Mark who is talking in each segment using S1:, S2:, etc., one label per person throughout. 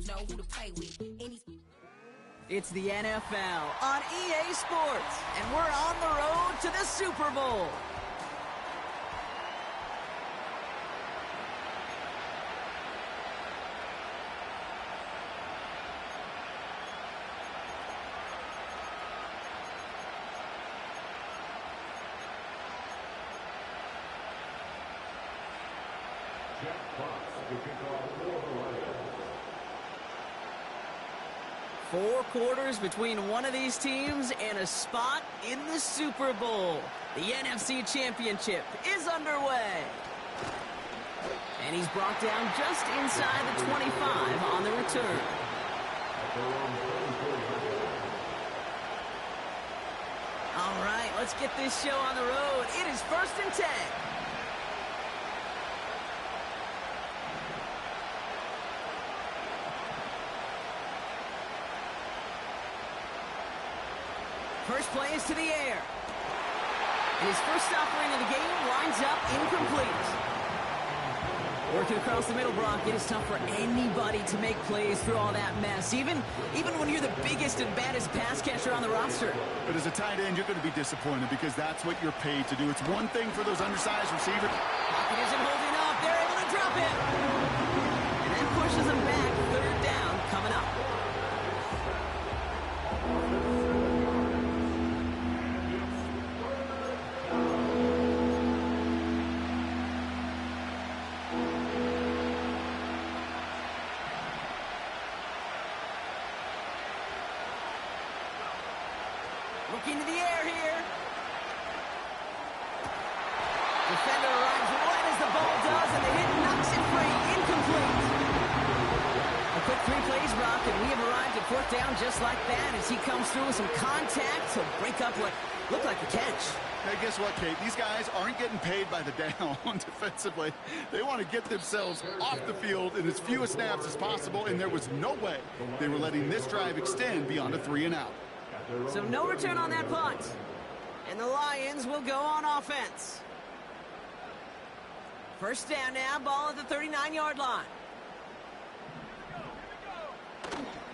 S1: know who to play with.
S2: It's the NFL on EA Sports, and we're on the road to the Super Bowl. Four quarters between one of these teams and a spot in the Super Bowl. The NFC Championship is underway. And he's brought down just inside the 25 on the return. All right, let's get this show on the road. It is 1st and 10. First play is to the air. And his first offering of the game winds up incomplete. Working across the middle, Brock, it is tough for anybody to make plays through all that mess, even when you're the biggest and baddest pass catcher on the roster.
S3: But as a tight end, you're going to be disappointed because that's what you're paid to do. It's one thing for those undersized receivers.
S2: Pocket isn't holding up. They're able to drop it. And that pushes them back. 3rd down coming up. Looking to the air here. Defender arrives right as the ball does, and the hit knocks it free. Incomplete. A quick 3 plays, Brock, and we have arrived at 4th down just like that as he comes through with some contact to break up what looked like a catch.
S3: Hey, guess what, Kate? These guys aren't getting paid by the down defensively. They want to get themselves off the field in as few snaps as possible, and there was no way they were letting this drive extend beyond a 3-and-out.
S2: So no return on that punt. And the Lions will go on offense. First down now, ball at the 39-yard line.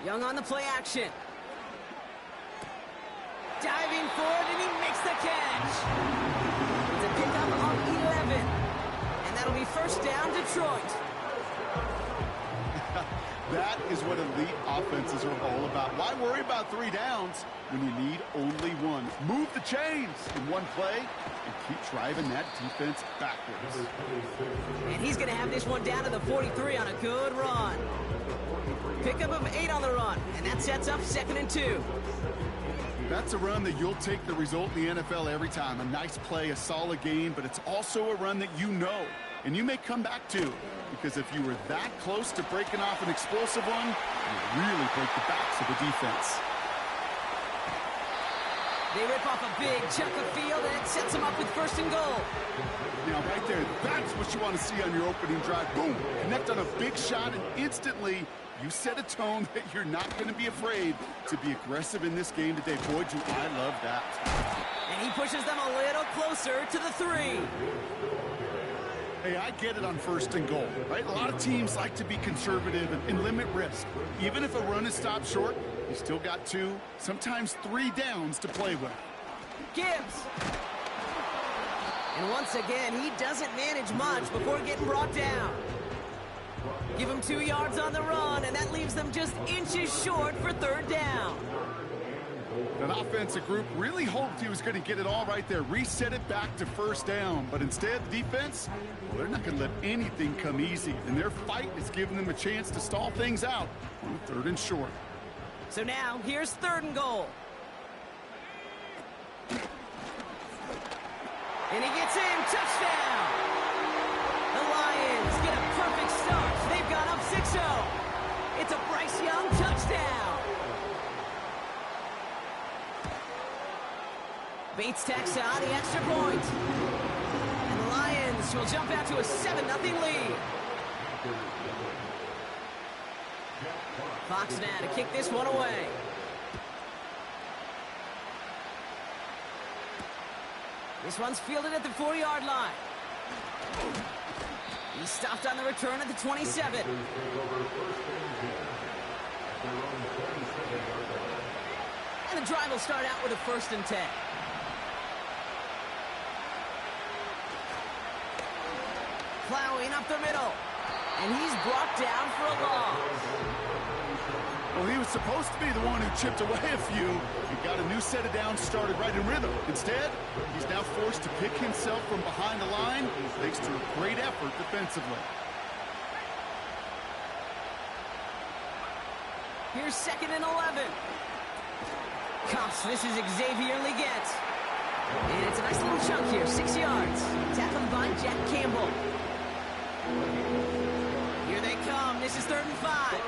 S2: Young on the play action. Diving forward, and he makes the catch. It's a pickup of 11. And that'll be first down, Detroit.
S3: That is what elite offenses are all about. Why worry about 3 downs when you need only one? Move the chains in one play and keep driving that defense backwards.
S2: And he's going to have this one down to the 43 on a good run. Pickup of 8 on the run, and that sets up 2nd and 2.
S3: That's a run that you'll take the result in the NFL every time. A nice play, a solid game, but it's also a run that you know, and you may come back to. Because if you were that close to breaking off an explosive one, you really break the backs of the defense.
S2: They rip off a big chunk of field, and it sets them up with 1st and goal.
S3: Now, right there, that's what you want to see on your opening drive. Boom! Connect on a big shot, and instantly, you set a tone that you're not going to be afraid to be aggressive in this game today. Boy, do I love that.
S2: And he pushes them a little closer to the 3.
S3: Hey, I get it on 1st and goal, right? A lot of teams like to be conservative and limit risk. Even if a run is stopped short, you still got 2, sometimes 3 downs to play with.
S2: Gibbs. And once again, he doesn't manage much before getting brought down. Give him 2 yards on the run, and that leaves them just inches short for 3rd down.
S3: That offensive group really hoped he was going to get it all right there, reset it back to 1st down. But instead, the defense, well, they're not going to let anything come easy. And their fight is giving them a chance to stall things out on 3rd and short.
S2: So now, here's 3rd and goal. And he gets in, touchdown! The Lions get a perfect start. They've gone up 6-0. It's a Bryce Young touchdown. Bates tacks on the extra point. And the Lions will jump out to a 7-0 lead. Fox now to kick this one away. This one's fielded at the 4-yard line. He's stopped on the return at the 27. drive will start out with a 1st and 10. Plowing up the middle. And he's brought down for a loss.
S3: Well, he was supposed to be the one who chipped away a few and got a new set of downs started right in rhythm. Instead, he's now forced to pick himself from behind the line thanks to a great effort defensively.
S2: Here's 2nd and 11. Cuffs, this is Xavier Leggett. And it's a nice little chunk here, 6 yards. Tackled by Jack Campbell. Here they come. This is 3rd and 5.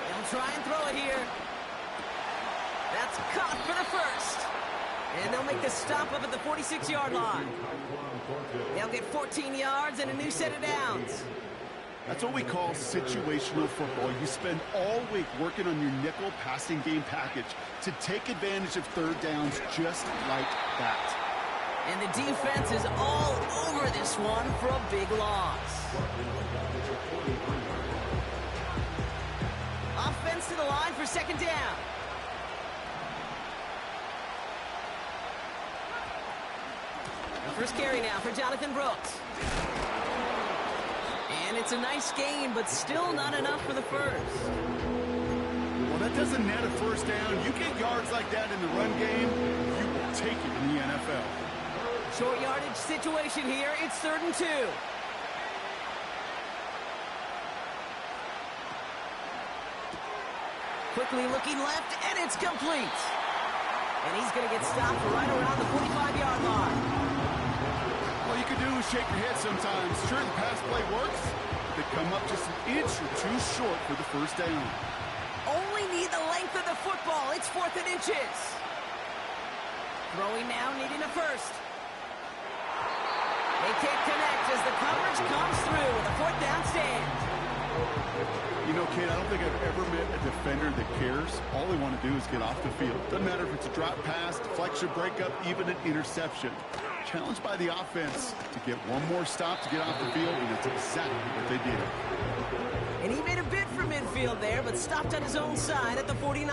S2: They'll try and throw it here. That's caught for the 1st. And they'll make the stop up at the 46-yard line. They'll get 14 yards and a new set of downs.
S3: That's what we call situational football. You spend all week working on your nickel passing game package to take advantage of 3rd downs just like that.
S2: And the defense is all over this one for a big loss. Offense to the line for 2nd down. The first carry now for Jonathan Brooks. And it's a nice gain, but still not enough for the 1st.
S3: Well, that doesn't net a 1st down. You get yards like that in the run game, you will take it in the NFL.
S2: Short yardage situation here. It's 3rd and 2. Quickly looking left, and it's complete. And he's going to get stopped right around the 45-yard line.
S3: All you can do is shake your head sometimes. Sure, the pass play works, but they come up just an inch or 2 short for the 1st down.
S2: Only need the length of the football. It's 4th and inches. Throwing now, needing a 1st. They can't connect as the coverage comes through with a 4th down stand.
S3: You know, Kate, I don't think I've ever met a defender that cares. All they want to do is get off the field. Doesn't matter if it's a drop pass, deflection, breakup, even an interception. Challenged by the offense to get one more stop to get off the field, and that's exactly what they did.
S2: And he made a bid for midfield there, but stopped on his own side at the 49.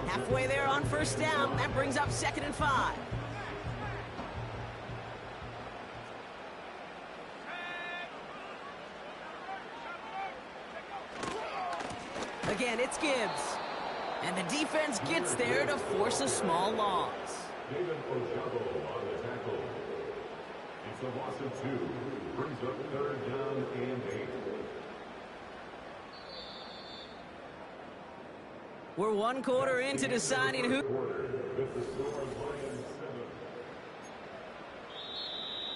S2: Halfway there on 1st down. That brings up 2nd and 5. Again, it's Gibbs. And the defense gets there to force a small loss.
S1: David Ojabo on the tackle. It's a loss of 2. Brings up 3rd down and 8.
S2: We're 1 quarter into deciding who.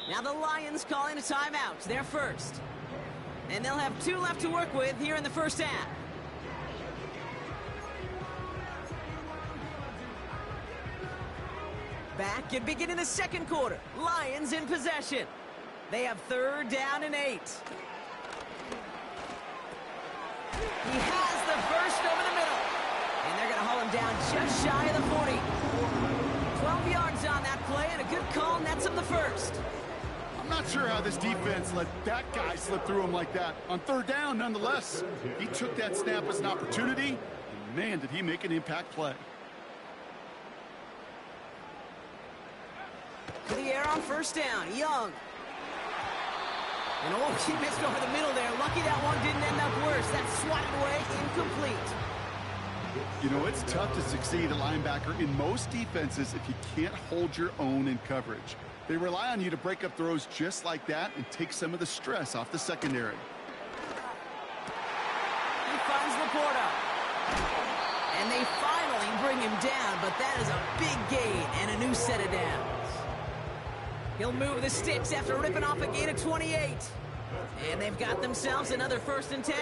S2: Now the Lions calling a timeout. They're first. And they'll have 2 left to work with here in the 1st half. Back and beginning the 2nd quarter. Lions in possession. They have 3rd down and 8. He has the 1st over the middle. And they're going to haul him down just shy of the 40. 12 yards on that play, and a good call nets him the 1st.
S3: I'm not sure how this defense let that guy slip through him like that. On 3rd down, nonetheless, he took that snap as an opportunity, and man, did he make an impact play.
S2: To the air on 1st down, Young. And he missed over the middle there. Lucky that one didn't end up worse. That's swatted away, incomplete.
S3: You know, it's tough to succeed at linebacker in most defenses if you can't hold your own in coverage. They rely on you to break up throws just like that and take some of the stress off the secondary.
S2: He finds Laporta. And they finally bring him down, but that is a big gain and a new set of downs. He'll move the sticks after ripping off a gain of 28. And they've got themselves another 1st and 10.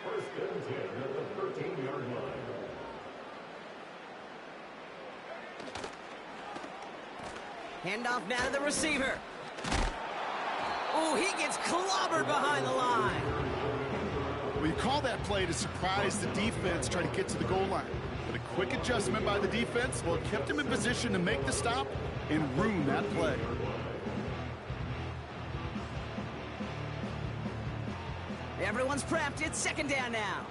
S1: 1st and 10 at the 13-yard line.
S2: Handoff now to the receiver. Oh, he gets clobbered behind the line.
S3: Well, you call that play to surprise the defense, try to get to the goal line. But a quick adjustment by the defense, well, it kept him in position to make the stop and ruin that play.
S2: Everyone's prepped. It's second down now.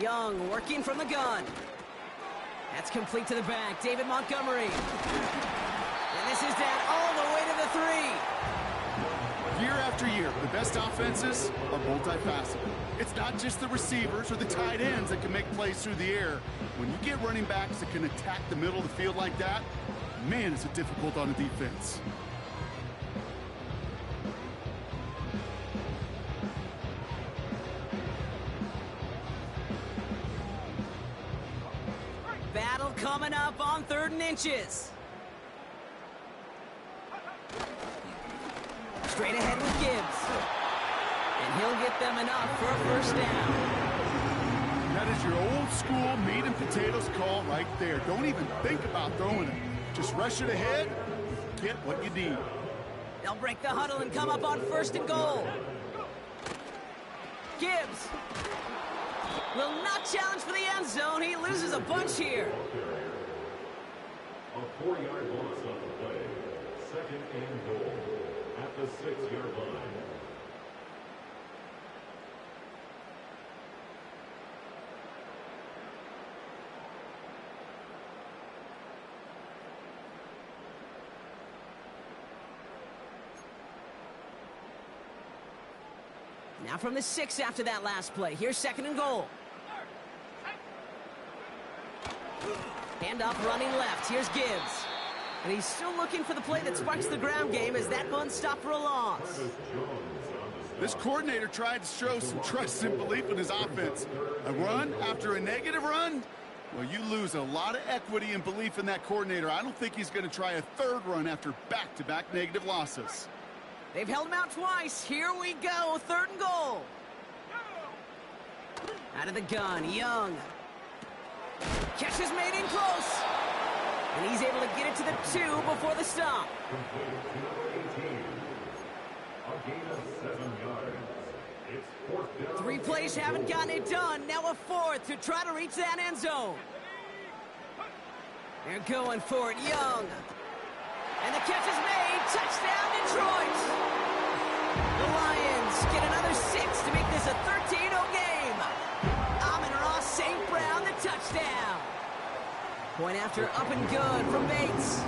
S2: Young working from the gun. That's complete to the back. David Montgomery. And this is down all the way to the 3.
S3: Year after year, the best offenses are multifaceted. It's not just the receivers or the tight ends that can make plays through the air. When you get running backs that can attack the middle of the field like that, man, is it difficult on the defense.
S2: Battle coming up on 3rd and inches. Straight ahead with Gibbs. And he'll get them enough for a first down.
S3: That is your old school meat and potatoes call right there. Don't even think about throwing it. Just rush it ahead, get what you need.
S2: They'll break the huddle and come up on 1st and goal. Gibbs will not challenge for the end zone. He loses a bunch here.
S1: A 4-yard loss on the play. 2nd and goal at the 6-yard line.
S2: Now from the 6 after that last play. Here's 2nd and goal. Handoff running left. Here's Gibbs. And he's still looking for the play that sparks the ground game as that one stopped for a loss.
S3: This coordinator tried to show some trust and belief in his offense. A run after a negative run? Well, you lose a lot of equity and belief in that coordinator. I don't think he's going to try a 3rd run after back-to-back negative losses.
S2: They've held him out twice. Here we go. 3rd and goal. Out of the gun, Young. Catch is made in close. And he's able to get it to the 2 before the stop.
S1: A gain of 7 yards. It's 4th down.
S2: 3 plays haven't gotten it done. Now a 4th to try to reach that end zone. They're going for it, Young. And the catch is made. Touchdown, Detroit. The Lions get another 6 to make this a 13-0 game. Amon-Ra St. Brown, the touchdown. Point after up and good from Bates.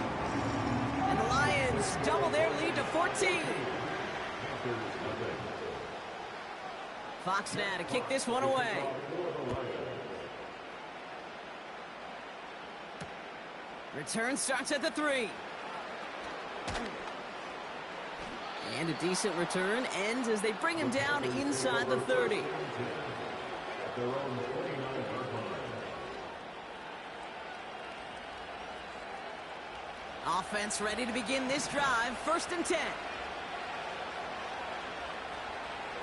S2: And the Lions double their lead to 14. Fox now to kick this one away. Return starts at the 3. And a decent return ends as they bring him down inside the 30. Offense ready to begin this drive. 1st and 10.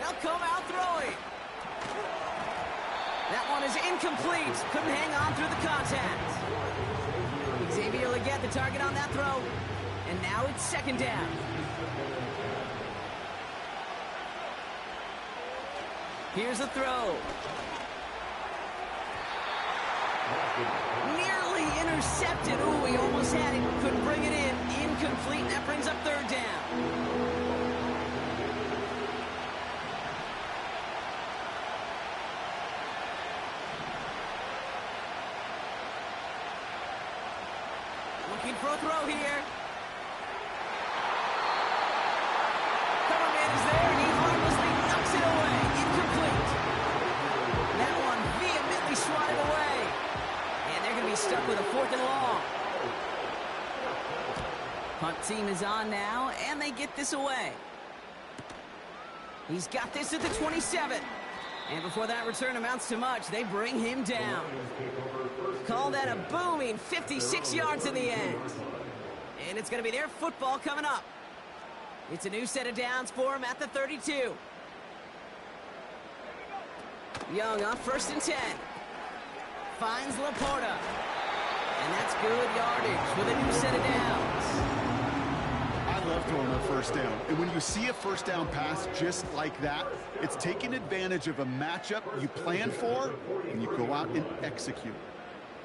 S2: They'll come out throwing. That one is incomplete. Couldn't hang on through the contact. Xavier Legette the target on that throw. And now it's 2nd down. Here's a throw. Nearly intercepted. Ooh, he almost had it. Couldn't bring it in. Incomplete. That brings up 3rd down. Looking for a throw here. Coverman is there, and he harmlessly knocks it away. Incomplete. That one vehemently swatted away. And they're going to be stuck with a 4th and long. Punt team is on now, and they get this away. He's got this at the 27. And before that return amounts to much, they bring him down. Call that a booming 56 yards in the end. And it's going to be their football coming up. It's a new set of downs for him at the 32. Young on 1st and 10. Finds Laporta. And that's good yardage with a new set of downs.
S3: I love throwing a 1st down. And when you see a 1st down pass just like that, it's taking advantage of a matchup you plan for, and you go out and execute.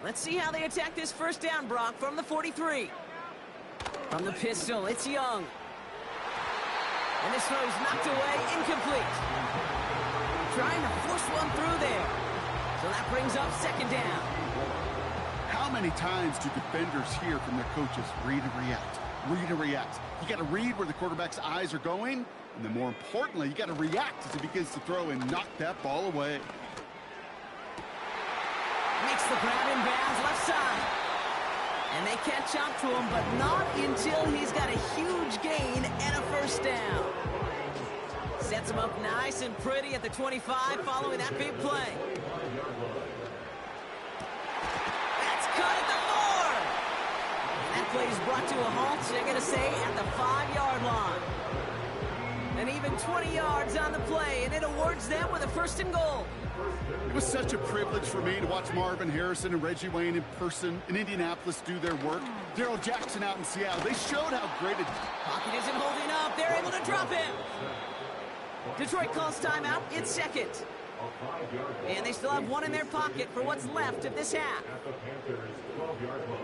S2: Let's see how they attack this 1st down, Brock, from the 43. From the pistol, it's Young. And this throw is knocked away, incomplete. Trying to force one through there. So that brings up second down.
S3: How many times do defenders hear from their coaches, read and react, read and react? You got to read where the quarterback's eyes are going, and then more importantly, you got to react as he begins to throw and knock that ball away.
S2: Makes the grab in bounds left side. And they catch up to him, but not until he's got a huge gain and a first down. Sets him up nice and pretty at the 25 following that big play. That's cut at the 4. And that play is brought to a halt, they're going to say, at the 5-yard line. And even 20 yards on the play, and it awards them with a first and goal.
S3: It was such a privilege for me to watch Marvin Harrison and Reggie Wayne in person in Indianapolis do their work. Daryl Jackson out in Seattle. They showed how great it...
S2: Pocket isn't holding up. They're able to drop him. Detroit calls timeout. It's second. And they still have one in their pocket for what's left of this half.
S1: At the Panthers' 12-yard line.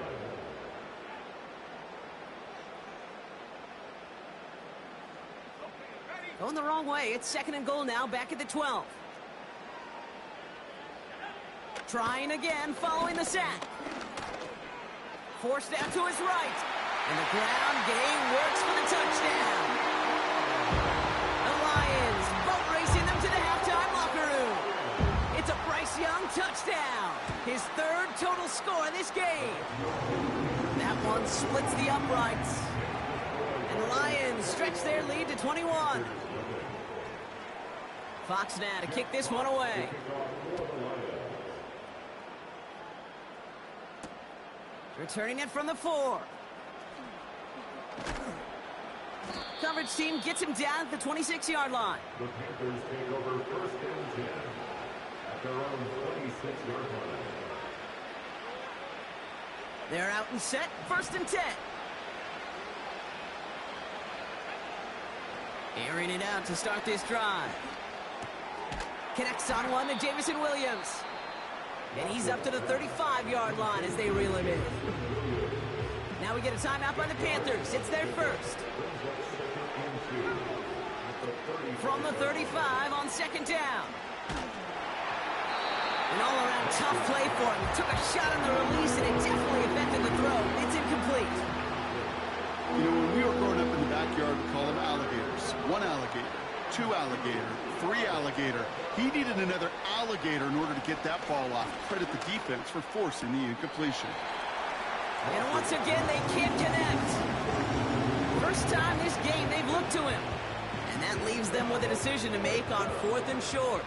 S2: Going the wrong way. It's second and goal now, back at the 12. Trying again, following the sack. Forced out to his right. And the ground game works for the touchdown. The Lions boat racing them to the halftime locker room. It's a Bryce Young touchdown. His third total score this game. That one splits the uprights. And the Lions stretch their lead to 21. Fox now to kick this one away. Returning it from the 4. Coverage team gets him down at the 26-yard line.
S1: The Panthers take over first and 10 at their own 26-yard line.
S2: They're out and set, first and 10. Airing it out to start this drive. Connects on one to Jamison Williams. And he's up to the 35-yard line as they reel him in. Now we get a timeout by the Panthers. It's their first. From the 35 on second down. An all-around tough play for him. He took a shot on the release, and it definitely affected the throw. It's incomplete.
S3: You know, when we were growing up in the backyard, we call them alligators. 1 alligator, 2 alligator, 3 alligator. He needed another alligator in order to get that ball off. Credit the defense for forcing the incompletion.
S2: And once again, they can't connect. First time this game they've looked to him. And that leaves them with a decision to make on 4th and short.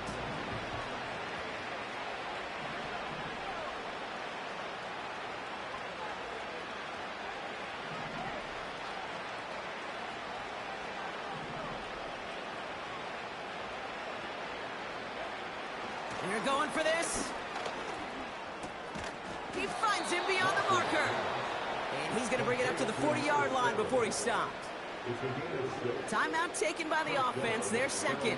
S2: And they're going for this. He finds him beyond the marker. And he's going to bring it up to the 40-yard line before he stopped. Timeout taken by the offense. They're second.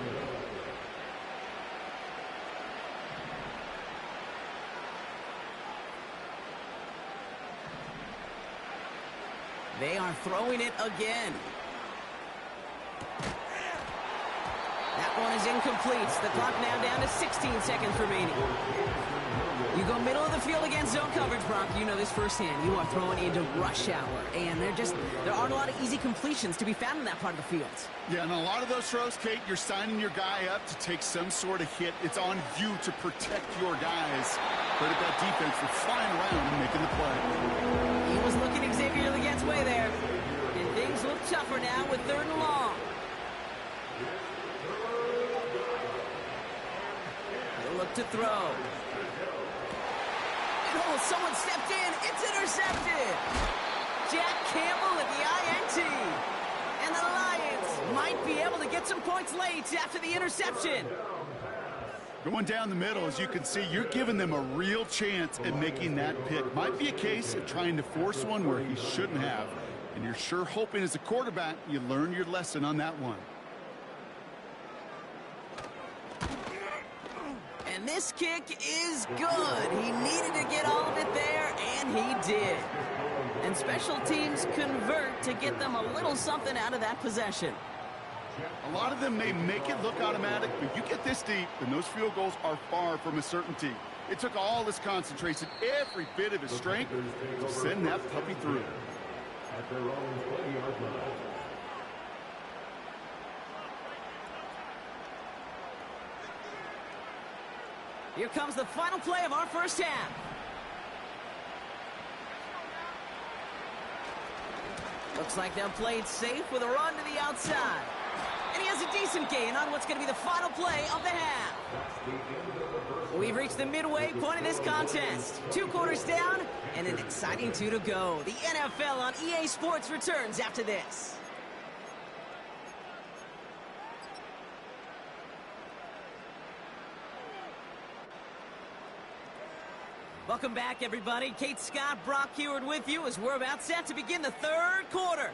S2: They are throwing it again. That one is incomplete. The clock now down to 16 seconds remaining. You go middle of the field against zone coverage, Brock. You know this firsthand. You are throwing into rush hour. And there aren't a lot of easy completions to be found in that part of the field.
S3: Yeah, and a lot of those throws, Kate, you're signing your guy up to take some sort of hit. It's on you to protect your guys. Credit that defense for flying around and making the play.
S2: He was looking Xavier Leggett's way there. And things look tougher now with 3rd and long. He'll look to throw. Oh, someone stepped in. It's intercepted. Jack Campbell at the INT. And the Lions might be able to get some points late after the interception.
S3: Going down the middle, as you can see, you're giving them a real chance at making that pick. Might be a case of trying to force one where he shouldn't have. And you're sure hoping as a quarterback you learn your lesson on that one.
S2: And this kick is good. He needed to get all of it there, and he did. And special teams convert to get them a little something out of that possession.
S3: A lot of them may make it look automatic, but you get this deep, and those field goals are far from a certainty. It took all his concentration, every bit of his strength, to send that puppy through.
S1: At their own 20-yard line.
S2: Here comes the final play of our first half. Looks like they'll play it safe with a run to the outside. And he has a decent gain on what's going to be the final play of the half. We've reached the midway point of this contest. 2 quarters down and an exciting 2 to go. The NFL on EA Sports returns after this. Welcome back, everybody. Kate Scott, Brock Heward with you as we're about set to begin the 3rd quarter.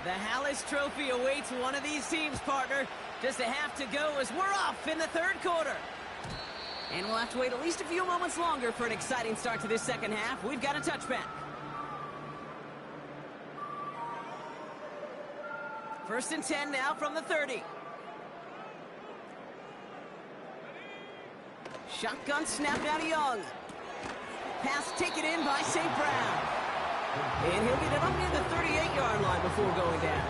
S2: The Hallis Trophy awaits one of these teams, partner. Just a half to go as we're off in the 3rd quarter. And we'll have to wait at least a few moments longer for an exciting start to this second half. We've got a touchback. 1st and 10 now from the 30. Shotgun snap now to Young. Pass taken in by St. Brown. And he'll get it up near the 38-yard line before going down.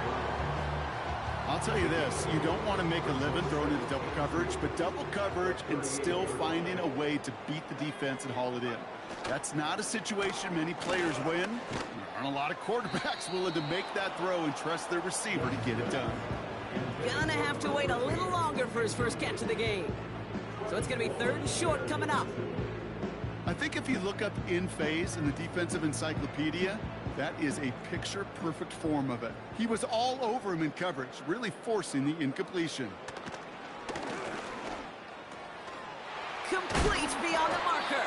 S3: I'll tell you this, you don't want to make a living throwing into double coverage, but double coverage and still finding a way to beat the defense and haul it in. That's not a situation many players win. There aren't a lot of quarterbacks willing to make that throw and trust their receiver to get it done.
S2: Gonna have to wait a little longer for his first catch of the game. So it's gonna be 3rd and short coming up.
S3: I think if you look up in phase in the defensive encyclopedia, that is a picture-perfect form of it. He was all over him in coverage, really forcing the incompletion.
S2: Complete beyond the marker.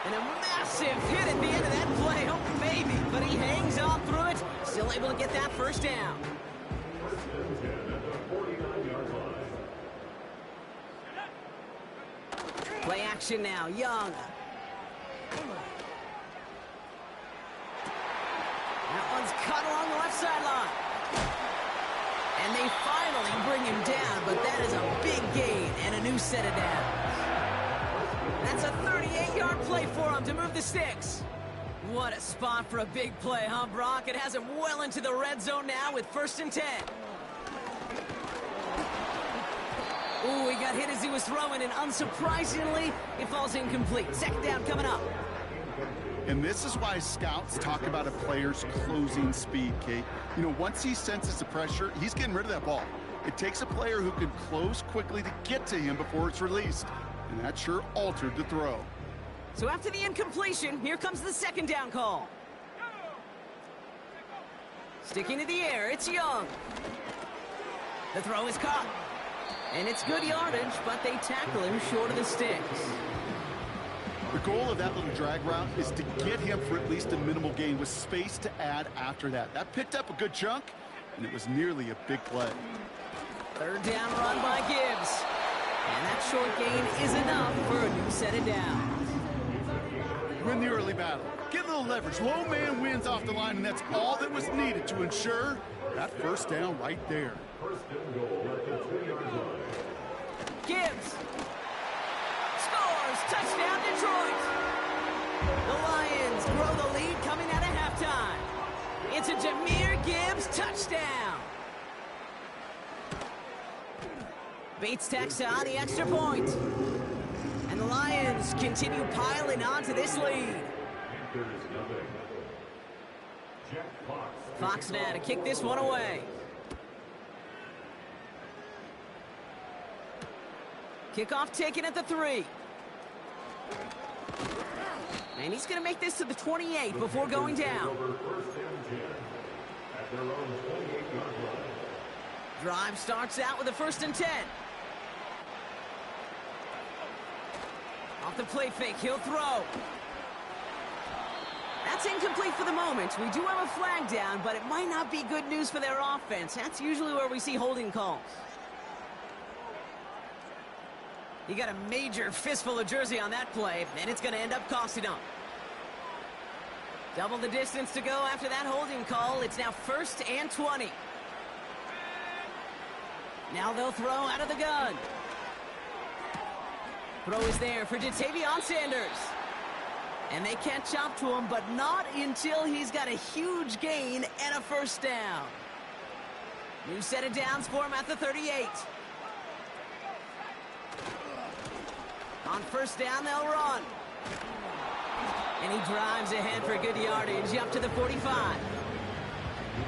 S2: And a massive hit at the end of that play. Oh, maybe. But he hangs on through it. Still able to get that first down. Play action now. Young. That one's cut along the left sideline. And they finally bring him down, but that is a big gain and a new set of downs. That's a 38-yard play for him to move the sticks. What a spot for a big play, huh, Brock? It has him well into the red zone now with 1st and 10. Ooh, he got hit as he was throwing, and unsurprisingly, it falls incomplete. 2nd down coming up.
S3: And this is why scouts talk about a player's closing speed, Kate. You know, once he senses the pressure, he's getting rid of that ball. It takes a player who can close quickly to get to him before it's released. And that sure altered the throw.
S2: So after the incompletion, here comes the 2nd down call. Sticking to the air, it's Young. The throw is caught. And it's good yardage, but they tackle him short of the sticks.
S3: The goal of that little drag route is to get him for at least a minimal gain with space to add after that. That picked up a good chunk, and it was nearly a big play.
S2: 3rd down run by Gibbs. And that short gain is enough for a new set of downs.
S3: Win the early battle. Get a little leverage. Low man wins off the line, and that's all that was needed to ensure that 1st down right there.
S1: 1st and goal at the 2-yard line.
S2: Gibbs scores! Touchdown, Detroit! The Lions grow the lead coming out of halftime. It's a Jahmyr Gibbs touchdown. Bates tacks on the extra point. And the Lions continue piling onto this lead. Fox now to kick this one away. Kickoff taken at the 3. And he's going to make this to the 28 before going down. Drive starts out with a 1st and 10. Off the play fake, he'll throw. That's incomplete for the moment. We do have a flag down, but it might not be good news for their offense. That's usually where we see holding calls. He got a major fistful of jersey on that play, and it's going to end up costing him. Double the distance to go after that holding call. It's now 1st and 20. Now they'll throw out of the gun. Throw is there for Ja'Tavion Sanders. And they catch up to him, but not until he's got a huge gain and a first down. New set of downs for him at the 38. On first down, they'll run. And he drives ahead for good yardage up to the 45.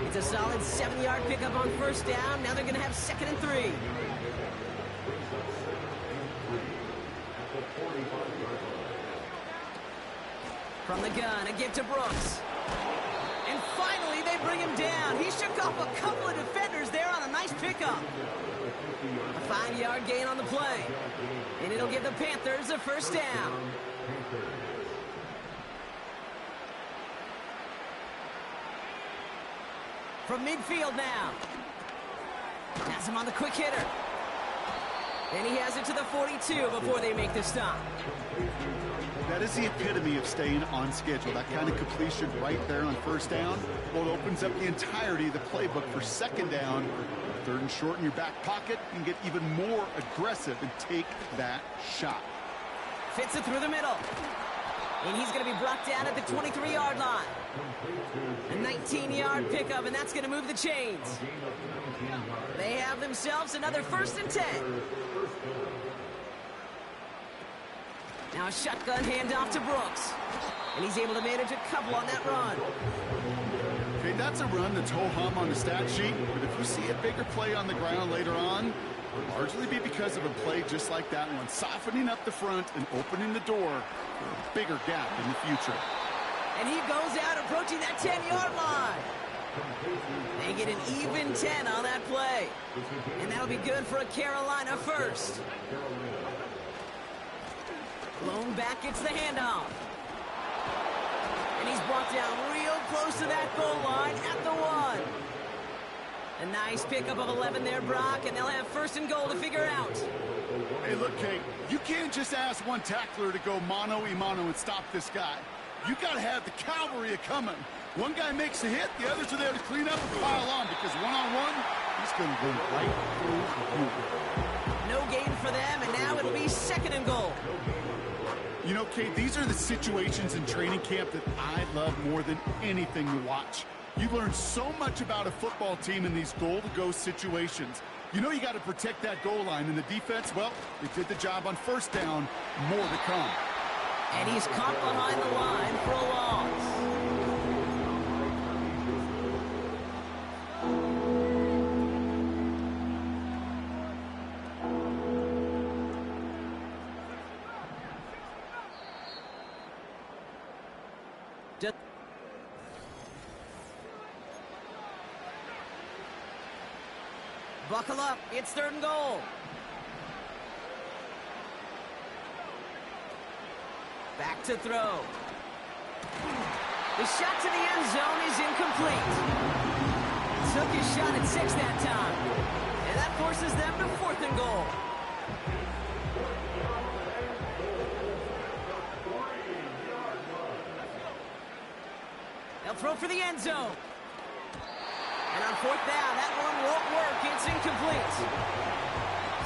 S2: It's a solid 7-yard pickup on first down. Now they're going to have 2nd and 3. From the gun, a give to Brooks. And finally, they bring him down. He shook off a couple of defenders there on a nice pickup. A 5-yard gain on the play. And it'll give the Panthers a first down. From midfield now. Has him on the quick hitter. And he has it to the 42 before they make the stop.
S3: That is the epitome of staying on schedule. That kind of completion right there on first down. Well, it opens up the entirety of the playbook for 2nd down. 3rd and short in your back pocket. You can get even more aggressive and take that shot.
S2: Fits it through the middle. And he's going to be brought down at the 23-yard line. A 19-yard pickup, and that's going to move the chains. They have themselves another 1st and 10. Now a shotgun handoff to Brooks. And he's able to manage a couple on that run.
S3: Okay, that's a run that's ho-hum on the stat sheet, but if you see a bigger play on the ground later on, it'll largely be because of a play just like that one, softening up the front and opening the door for a bigger gap in the future.
S2: And he goes out approaching that 10-yard line. They get an even 10 on that play. And that'll be good for a Carolina first. Blown back gets the handoff. And he's brought down real close to that goal line at the 1. A nice pickup of 11 there, Brock, and they'll have 1st and goal to figure out.
S3: Hey, look, Kate, you can't just ask one tackler to go mano-a-mano and stop this guy. You got to have the cavalry coming. One guy makes a hit, the others are there to clean up and pile on, because one-on-one, he's going to go right through you.
S2: No gain for them, and now it'll be 2nd and goal.
S3: You know, Kate, these are the situations in training camp that I love more than anything to watch. You learn so much about a football team in these goal-to-go situations. You know you got to protect that goal line, and the defense, well, they did the job on first down. More to come.
S2: And he's caught behind the line for a loss. Buckle up, it's 3rd and goal. Back to throw. The shot to the end zone is incomplete. Took his shot at 6 that time. And that forces them to 4th and goal. They'll throw for the end zone. And on 4th down, that one won't work. It's incomplete.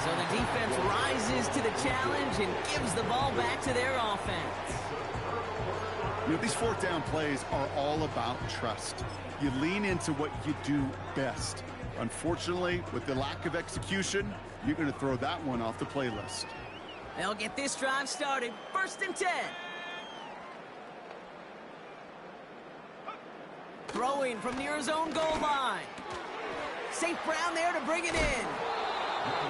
S2: So the defense rises to the challenge and gives the ball back to their offense.
S3: You know, these 4th down plays are all about trust. You lean into what you do best. Unfortunately, with the lack of execution, you're going to throw that one off the playlist.
S2: They'll get this drive started. 1st and 10. Throwing from near his own goal line. St. Brown there to bring it in.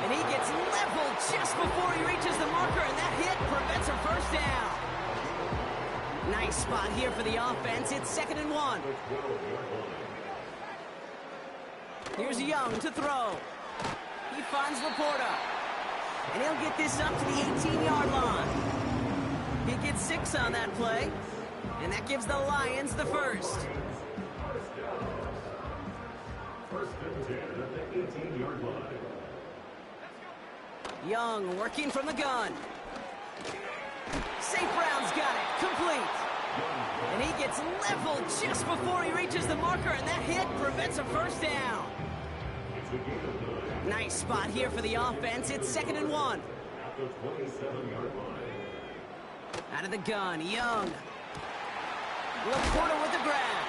S2: And he gets leveled just before he reaches the marker, and that hit prevents a first down. Nice spot here for the offense. It's 2nd and 1. Here's Young to throw. He finds Laporta. And he'll get this up to the 18-yard line. He gets 6 on that play. And that gives the Lions the first.
S1: 1st and 10 at the 18-yard line.
S2: Young working from the gun. St. Brown's got it. Complete. And he gets leveled just before he reaches the marker, and that hit prevents a first down. Nice spot here for the offense. It's 2nd and 1.
S1: At the 27-yard line.
S2: Out of the gun, Young. Laporta with the grab.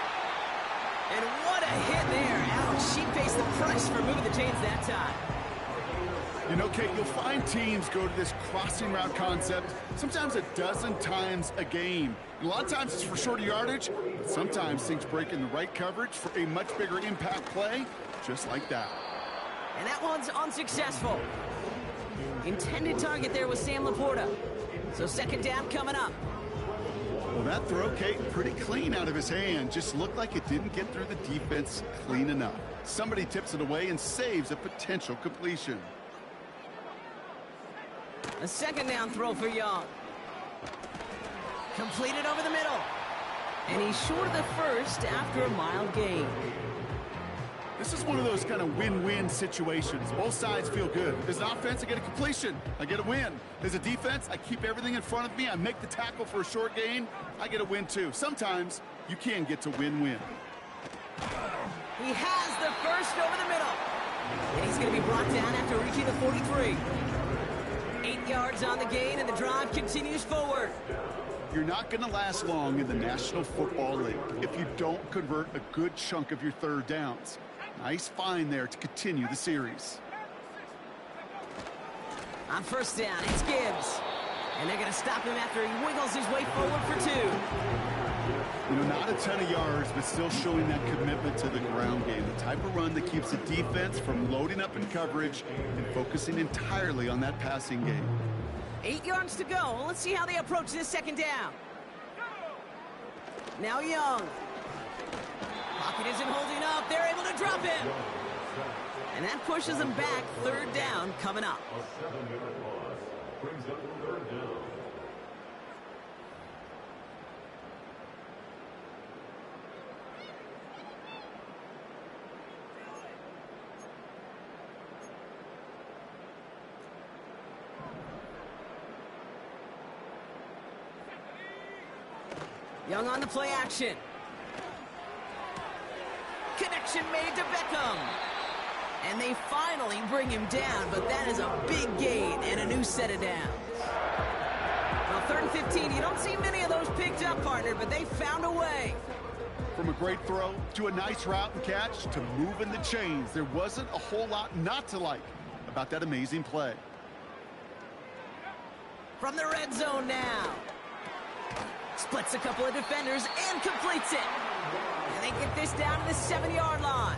S2: And what a hit there. Ouch, she faced the price for moving the chains that time.
S3: You know, Kate, you'll find teams go to this crossing route concept sometimes a dozen times a game. And a lot of times it's for shorter yardage, but sometimes things break in the right coverage for a much bigger impact play, just like that.
S2: And that one's unsuccessful. Intended target there was Sam Laporta. So 2nd down coming up.
S3: Well, that throw, Kate, pretty clean out of his hand. Just looked like it didn't get through the defense clean enough. Somebody tips it away and saves a potential completion.
S2: A 2nd down throw for Young. Completed over the middle. And he's short of the first after a mild gain.
S3: This is one of those kind of win-win situations. Both sides feel good. As an offense, I get a completion. I get a win. As a defense, I keep everything in front of me. I make the tackle for a short gain. I get a win, too. Sometimes you can get to win-win.
S2: He has the first over the middle. And he's going to be brought down after reaching the 43. 8 yards on the gain, and the drive continues forward.
S3: You're not going to last long in the National Football League if you don't convert a good chunk of your 3rd downs. Nice find there to continue the series.
S2: On 1st down, it's Gibbs. And they're going to stop him after he wiggles his way forward for 2.
S3: You know, not a ton of yards, but still showing that commitment to the ground game. The type of run that keeps the defense from loading up in coverage and focusing entirely on that passing game.
S2: 8 yards to go. Let's see how they approach this 2nd down. Now Young. Pocket isn't holding up. They're able to drop him. And that pushes them back. 3rd down coming up.
S1: A 7-yard loss brings up 3rd down.
S2: Young on the play action. Connection made to Beckham. And they finally bring him down, but that is a big gain and a new set of downs. Well, 3rd and 15, you don't see many of those picked up, partner, but they found a way.
S3: From a great throw to a nice route and catch to moving the chains, there wasn't a whole lot not to like about that amazing play.
S2: From the red zone now. Splits a couple of defenders and completes it. And they get this down to the 7-yard line.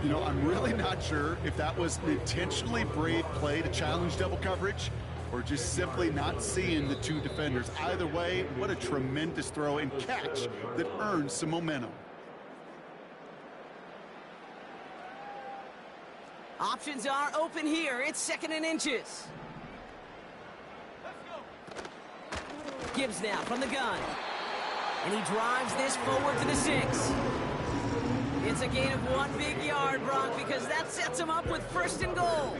S3: You know, I'm really not sure if that was an intentionally brave play to challenge double coverage or just simply not seeing the 2 defenders. Either way, what a tremendous throw and catch that earns some momentum.
S2: Options are open here. It's 2nd and inches. Gibbs now from the gun. And he drives this forward to the 6. It's a gain of 1 big yard, Brock, because that sets him up with 1st and goal.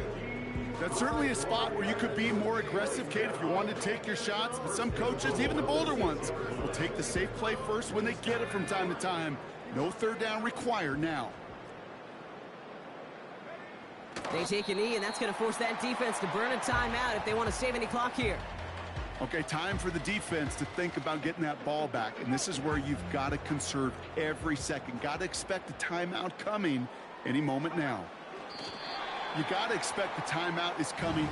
S3: That's certainly a spot where you could be more aggressive, Kate, if you want to take your shots. But some coaches, even the bolder ones, will take the safe play first when they get it from time to time. No 3rd down required now.
S2: They take a knee, and that's going to force that defense to burn a timeout if they want to save any clock here.
S3: Okay, time for the defense to think about getting that ball back. And this is where you've got to conserve every second. Got to expect a timeout coming any moment now. You got to expect the timeout is coming